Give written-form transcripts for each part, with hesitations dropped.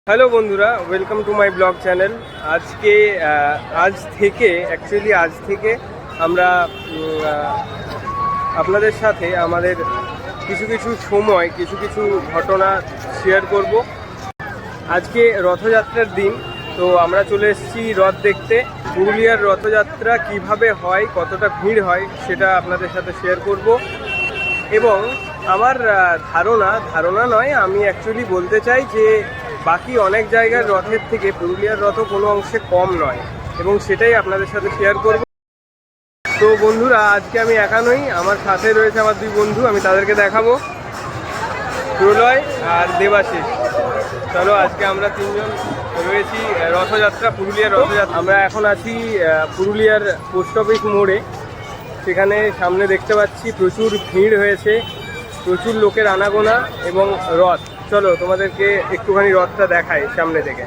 Hello বন্ধুরা, welcome to my blog channel. আজ থেকে আমরা আপনাদের সাথে আমাদের কিছু সময় কিছু ঘটনা শেয়ার করব। আজকে রথযাত্রার দিন, তো আমরা চলে এসেছি রথ দেখতে। পুরুলিয়ার রথযাত্রা কিভাবে হয়, কতটা ভিড় হয়, সেটা আপনাদের সাথে শেয়ার করব। এবং আমার ধারণা নয়, আমি অ্যাকচুয়ালি বলতে চাই যে বাকি অনেক জায়গার রথের থেকে পুরুলিয়ার রথও কোনো অংশে কম নয়, এবং সেটাই আপনাদের সাথে শেয়ার করব। তো বন্ধুরা, আজকে আমি একা নই, আমার সাথে রয়েছে আমার দুই বন্ধু। আমি তাদেরকে দেখাবো, প্রলয় আর দেবাশিস। চলো, আজকে আমরা তিনজন রয়েছি পুরুলিয়ার রথযাত্রা। আমরা এখন আছি পুরুলিয়ার পোস্ট অফিস মোড়ে। সেখানে সামনে দেখতে পাচ্ছি প্রচুর ভিড় হয়েছে, প্রচুর লোকের আনাগোনা এবং রথ। চলো তোমাদেরকে একটুখানি রথটা দেখাই সামনে থেকে।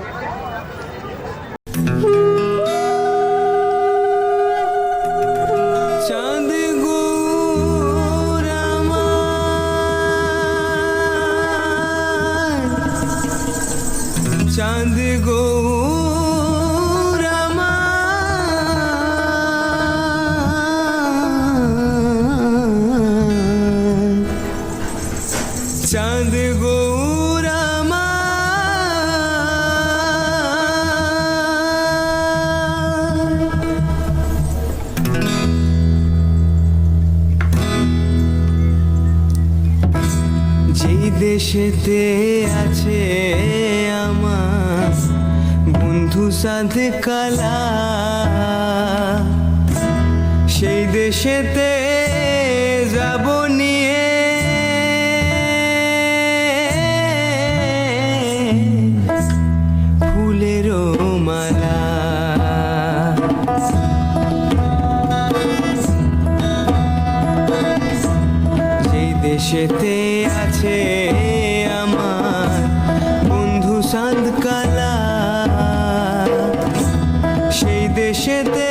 চাঁদ গৌর আমার, চাঁদ গৌর আমার, যেই দেশেতে আছে আমার বন্ধু সাধ কালা, সেই দেশেতে যাব নিয়ে ফুলের মালা। যেই দেশেতে আছে আমার বন্ধু সাধ কালা, সেই দেশেতে